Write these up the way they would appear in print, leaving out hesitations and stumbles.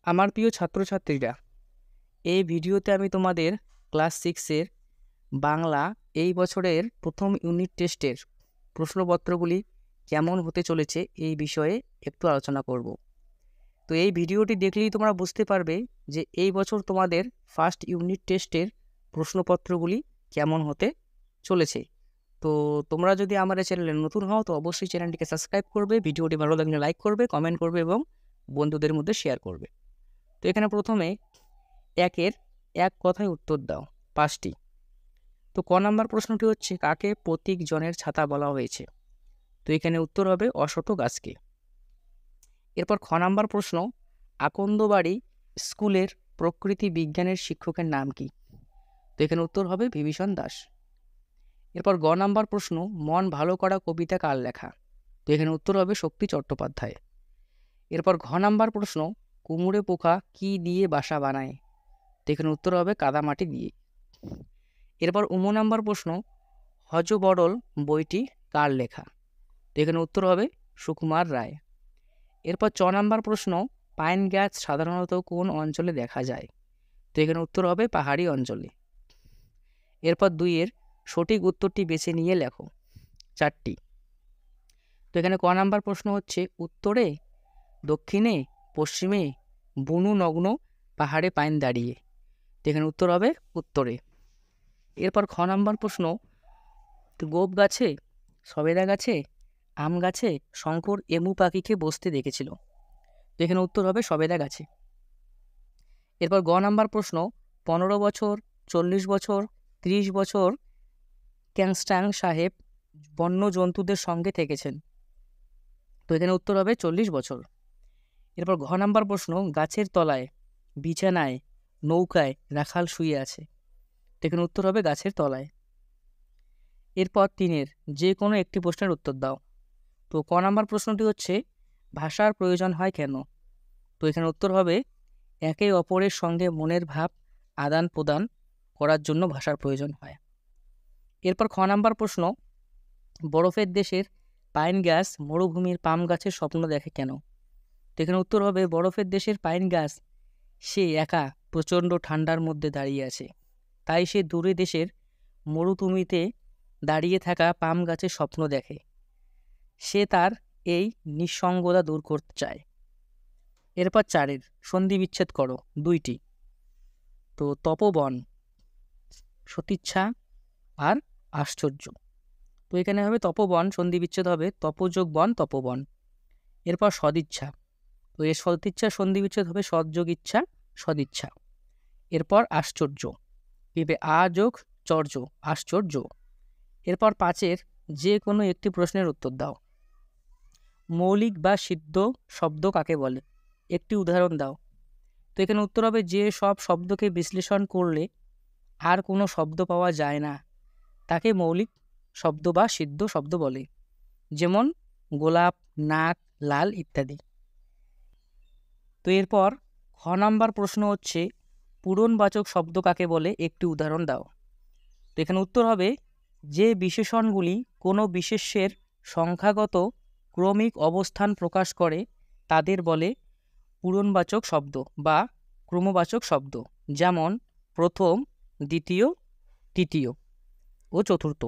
আমার প্রিয় ছাত্রছাত্রীরা, এই ভিডিওতে আমি তোমাদের ক্লাস 6-এর বাংলা এই বছরের প্রথম ইউনিট টেস্টের প্রশ্নপত্রগুলি কেমন হতে চলেছে এই বিষয়ে একটু আলোচনা করব। তো এই ভিডিওটি দেখলেই তোমরা বুঝতে পারবে যে এই বছর তোমাদের ফার্স্ট ইউনিট টেস্টের প্রশ্নপত্রগুলি কেমন হতে চলেছে। তো তোমরা যদি আমার এই চ্যানেলে নতুন হও তো অবশ্যই চ্যানেলটিকে সাবস্ক্রাইব করবে, ভিডিওটি ভালো লাগলে লাইক করবে, কমেন্ট করবে এবং বন্ধুদের মধ্যে শেয়ার করবে। তো এখানে প্রথমে একের এক কথায় উত্তর দাও 5টি। তো ক নাম্বার প্রশ্নটি হচ্ছে, কাকে প্রতীক জনের ছাতা বলা হয়েছে? তো এখানে উত্তর হবে অশ্বত্থ গাছকে। এরপর খ নাম্বার প্রশ্ন, আকন্দবাড়ি স্কুলের প্রকৃতি বিজ্ঞানের শিক্ষকের নাম কি? তো এখানে উত্তর হবে বিভীষণ দাস। এরপর গ নাম্বার প্রশ্ন, মন ভালো করা কবিতা কার লেখা? তো এখানে উত্তর হবে শক্তি চট্টোপাধ্যায়। এরপর ঘ নাম্বার প্রশ্ন, কুমড়ে পোকা কি দিয়ে বাসা বানায়? তো এখানে উত্তর হবে কাদামাটি দিয়ে। এরপর নাম্বার প্রশ্ন, হযবরল বইটি কার লেখা? তো এখানে উত্তর হবে সুকুমার রায়। এরপর চ নাম্বার প্রশ্ন, পাইন গাছ সাধারণত কোন অঞ্চলে দেখা যায়? তো এখানে উত্তর হবে পাহাড়ি অঞ্চলে। এরপর 2-এর সঠিক উত্তরটি বেছে নিয়ে লেখো 4টি। তো এখানে ক নাম্বার প্রশ্ন হচ্ছে, উত্তরে, দক্ষিণে, পশ্চিমে বুনু নগ্ন পাহাড়ে পাইন দাঁড়িয়ে। তো এখানে উত্তর হবে উত্তরে। এরপর খ নাম্বার প্রশ্ন, গোপ গাছে, সবেদা গাছে, আম গাছে শঙ্কর এমু পাখিকে বসতে দেখেছিল। তো এখানে উত্তর হবে সবেদা গাছে। এরপর গ নাম্বার প্রশ্ন, 15 বছর, 40 বছর, 30 বছর ক্যাংস্টাং সাহেব বন্য জন্তুদের সঙ্গে থেকেছেন। তো এখানে উত্তর হবে 40 বছর। এরপর ঘ নাম্বার প্রশ্ন, গাছের তলায়, বিছানায়, নৌকায় রাখাল শুয়ে আছে। তো এখানে উত্তর হবে গাছের তলায়। এরপর 3-এর যে কোনো একটি প্রশ্নের উত্তর দাও। তো ক নাম্বার প্রশ্নটি হচ্ছে, ভাষার প্রয়োজন হয় কেন? তো এখানে উত্তর হবে একে অপরের সঙ্গে মনের ভাব আদান প্রদান করার জন্য ভাষার প্রয়োজন হয়। এরপর খ নাম্বার প্রশ্ন, বরফের দেশের পাইন গাছ মরুভূমির পাম গাছের স্বপ্ন দেখে কেন? তো এখানে উত্তর হবে বরফের দেশের পাইন গাছ সে একা প্রচণ্ড ঠান্ডার মধ্যে দাঁড়িয়ে আছে, তাই সে দূরে দেশের মরুভূমিতে দাঁড়িয়ে থাকা পাম গাছের স্বপ্ন দেখে। সে তার এই নিঃসঙ্গতা দূর করতে চায়। এরপর 4-এর সন্ধি বিচ্ছেদ করো 2টি। তো তপবন, সতীচ্ছা আর আশ্চর্য। তো এখানে হবে তপবন, সন্ধি বিচ্ছেদ হবে তপযোগ বন তপবন। এরপর সদিচ্ছা, তো এর সদিচ্ছা সন্ধি বিচ্ছেদ হবে সৎযোগ ইচ্ছা সদিচ্ছা। এরপর আশ্চর্য, এবে আযোগ চর্য আশ্চর্য। এরপর 5-এর যে কোনো একটি প্রশ্নের উত্তর দাও। মৌলিক বা সিদ্ধ শব্দ কাকে বলে? একটি উদাহরণ দাও। তো এখানে উত্তর হবে যে সব শব্দকে বিশ্লেষণ করলে আর কোনো শব্দ পাওয়া যায় না তাকে মৌলিক শব্দ বা সিদ্ধ শব্দ বলে, যেমন গোলাপ, নাক, লাল ইত্যাদি। তো এরপর খ নাম্বার প্রশ্ন হচ্ছে, পূরণবাচক শব্দ কাকে বলে? একটি উদাহরণ দাও। তো এখানে উত্তর হবে যে বিশেষণগুলি কোনো বিশেষ্যের সংখ্যাগত ক্রমিক অবস্থান প্রকাশ করে তাদের বলে পূরণবাচক শব্দ বা ক্রমবাচক শব্দ, যেমন প্রথম, দ্বিতীয়, তৃতীয় ও চতুর্থ।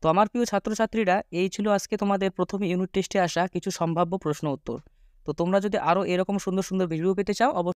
তো আমার প্রিয় ছাত্রছাত্রীরা, এই ছিল আজকে তোমাদের প্রথম ইউনিট টেস্টে আসা কিছু সম্ভাব্য প্রশ্ন উত্তর। তো তোমরা যদি আরও এরকম সুন্দর সুন্দর ভিডিও পেতে চাও